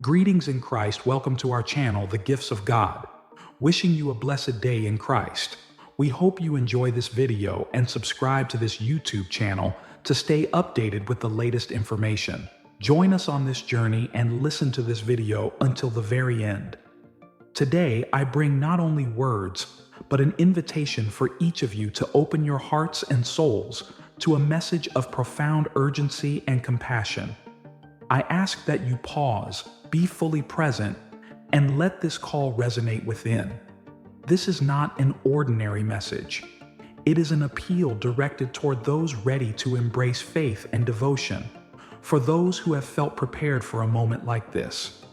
Greetings in Christ. Welcome to our channel, The Gifts of God. Wishing you a blessed day in Christ. We hope you enjoy this video and subscribe to this YouTube channel to stay updated with the latest information. Join us on this journey and listen to this video until the very end. Today, I bring not only words, but an invitation for each of you to open your hearts and souls to a message of profound urgency and compassion. I ask that you pause, be fully present, and let this call resonate within. This is not an ordinary message. It is an appeal directed toward those ready to embrace faith and devotion, for those who have felt prepared for a moment like this.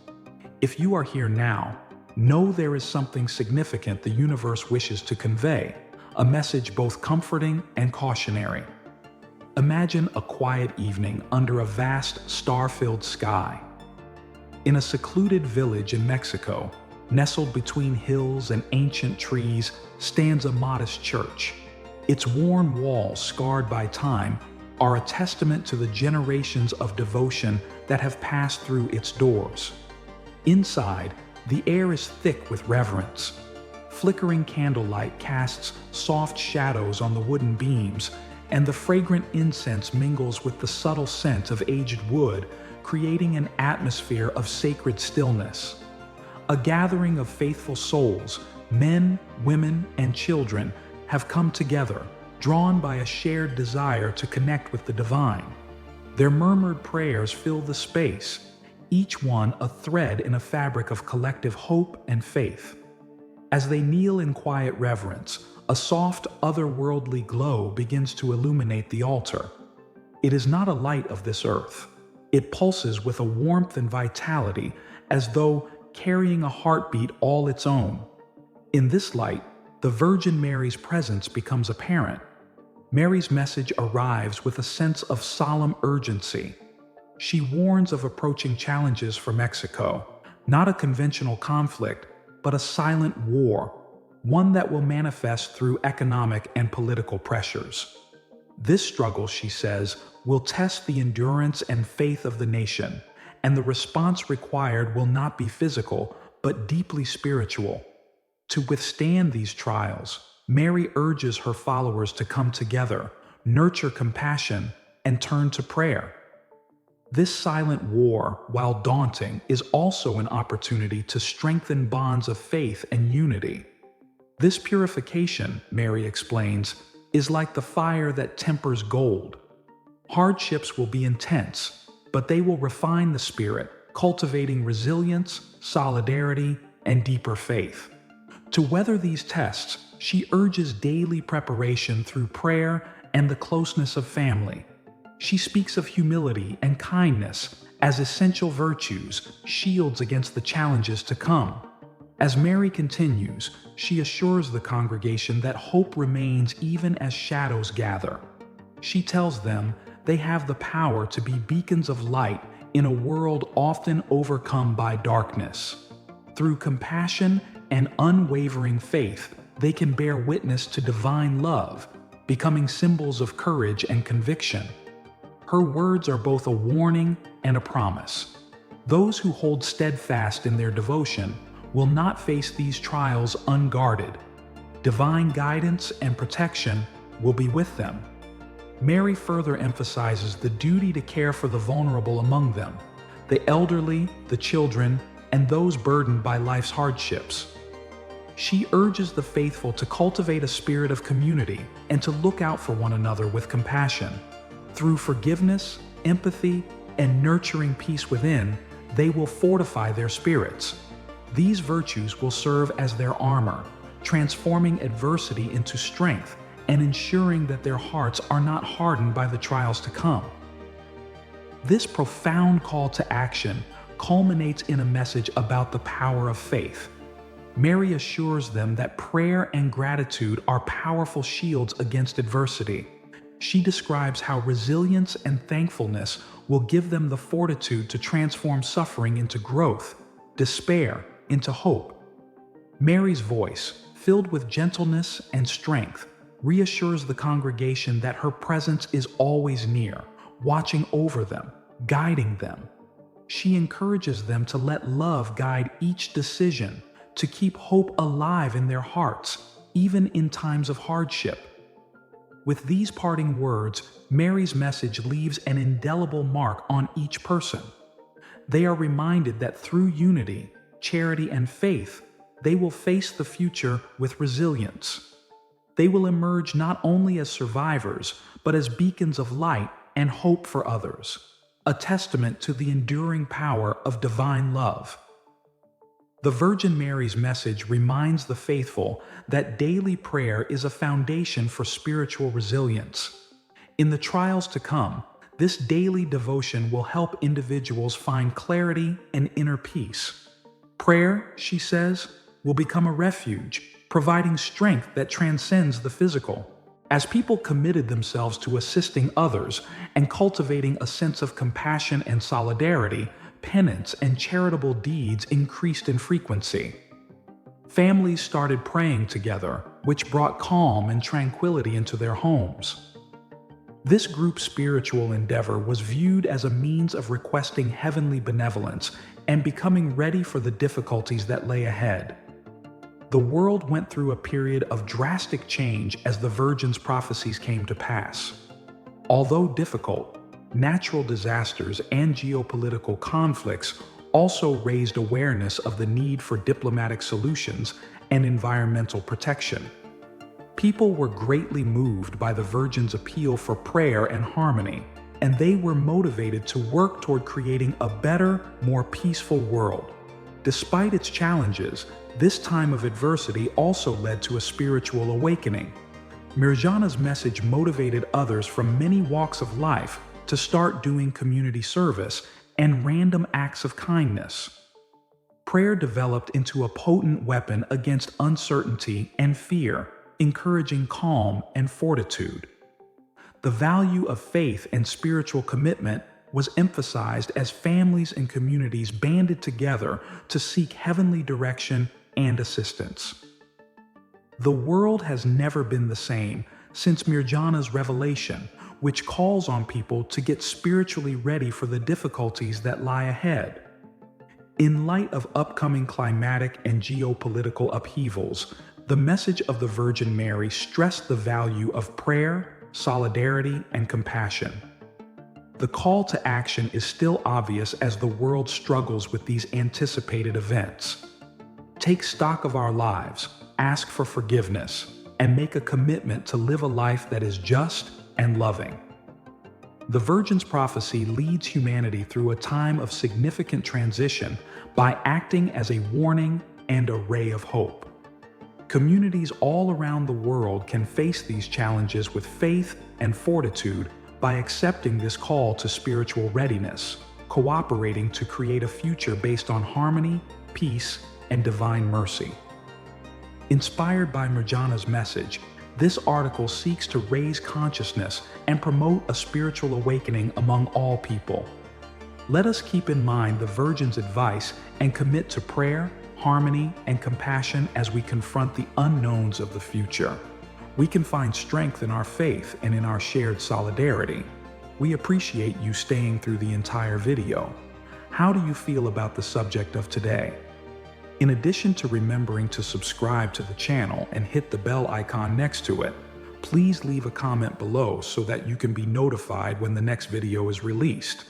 If you are here now, know there is something significant the universe wishes to convey, a message both comforting and cautionary. Imagine a quiet evening under a vast, star-filled sky. In a secluded village in Mexico, nestled between hills and ancient trees, stands a modest church. Its worn walls, scarred by time, are a testament to the generations of devotion that have passed through its doors. Inside, the air is thick with reverence. Flickering candlelight casts soft shadows on the wooden beams, and the fragrant incense mingles with the subtle scent of aged wood, creating an atmosphere of sacred stillness. A gathering of faithful souls, men, women, and children, have come together, drawn by a shared desire to connect with the divine. Their murmured prayers fill the space, each one a thread in a fabric of collective hope and faith. As they kneel in quiet reverence, a soft, otherworldly glow begins to illuminate the altar. It is not a light of this earth. It pulses with a warmth and vitality, as though carrying a heartbeat all its own. In this light, the Virgin Mary's presence becomes apparent. Mary's message arrives with a sense of solemn urgency. She warns of approaching challenges for Mexico, not a conventional conflict, but a silent war, one that will manifest through economic and political pressures. This struggle, she says, will test the endurance and faith of the nation, and the response required will not be physical, but deeply spiritual. To withstand these trials, Mary urges her followers to come together, nurture compassion, and turn to prayer. This silent war, while daunting, is also an opportunity to strengthen bonds of faith and unity. This purification, Mary explains, is like the fire that tempers gold. Hardships will be intense, but they will refine the spirit, cultivating resilience, solidarity, and deeper faith. To weather these tests, she urges daily preparation through prayer and the closeness of family. She speaks of humility and kindness as essential virtues, shields against the challenges to come. As Mary continues, she assures the congregation that hope remains even as shadows gather. She tells them they have the power to be beacons of light in a world often overcome by darkness. Through compassion and unwavering faith, they can bear witness to divine love, becoming symbols of courage and conviction. Her words are both a warning and a promise. Those who hold steadfast in their devotion will not face these trials unguarded. Divine guidance and protection will be with them. Mary further emphasizes the duty to care for the vulnerable among them, the elderly, the children, and those burdened by life's hardships. She urges the faithful to cultivate a spirit of community and to look out for one another with compassion. Through forgiveness, empathy, and nurturing peace within, they will fortify their spirits. These virtues will serve as their armor, transforming adversity into strength and ensuring that their hearts are not hardened by the trials to come. This profound call to action culminates in a message about the power of faith. Mary assures them that prayer and gratitude are powerful shields against adversity. She describes how resilience and thankfulness will give them the fortitude to transform suffering into growth, despair into hope. Mary's voice, filled with gentleness and strength, reassures the congregation that her presence is always near, watching over them, guiding them. She encourages them to let love guide each decision, to keep hope alive in their hearts, even in times of hardship. With these parting words, Mary's message leaves an indelible mark on each person. They are reminded that through unity, charity, and faith, they will face the future with resilience. They will emerge not only as survivors, but as beacons of light and hope for others, a testament to the enduring power of divine love. The Virgin Mary's message reminds the faithful that daily prayer is a foundation for spiritual resilience. In the trials to come, this daily devotion will help individuals find clarity and inner peace. Prayer, she says, will become a refuge, providing strength that transcends the physical. As people committed themselves to assisting others and cultivating a sense of compassion and solidarity, penance and charitable deeds increased in frequency. Families started praying together, which brought calm and tranquility into their homes. This group spiritual endeavor was viewed as a means of requesting heavenly benevolence and becoming ready for the difficulties that lay ahead. The world went through a period of drastic change as the Virgin's prophecies came to pass. Although difficult, natural disasters and geopolitical conflicts also raised awareness of the need for diplomatic solutions and environmental protection. People were greatly moved by the Virgin's appeal for prayer and harmony, and they were motivated to work toward creating a better, more peaceful world. Despite its challenges, this time of adversity also led to a spiritual awakening. Mirjana's message motivated others from many walks of life to start doing community service and random acts of kindness. Prayer developed into a potent weapon against uncertainty and fear, encouraging calm and fortitude. The value of faith and spiritual commitment was emphasized as families and communities banded together to seek heavenly direction and assistance. The world has never been the same since Mirjana's revelation, which calls on people to get spiritually ready for the difficulties that lie ahead. In light of upcoming climatic and geopolitical upheavals, the message of the Virgin Mary stressed the value of prayer, solidarity, and compassion. The call to action is still obvious as the world struggles with these anticipated events. Take stock of our lives, ask for forgiveness, and make a commitment to live a life that is just and loving. The Virgin's prophecy leads humanity through a time of significant transition by acting as a warning and a ray of hope. Communities all around the world can face these challenges with faith and fortitude by accepting this call to spiritual readiness, cooperating to create a future based on harmony, peace, and divine mercy. Inspired by Mirjana's message, this article seeks to raise consciousness and promote a spiritual awakening among all people. Let us keep in mind the Virgin's advice and commit to prayer, harmony, and compassion as we confront the unknowns of the future. We can find strength in our faith and in our shared solidarity. We appreciate you staying through the entire video. How do you feel about the subject of today? In addition to remembering to subscribe to the channel and hit the bell icon next to it, please leave a comment below so that you can be notified when the next video is released.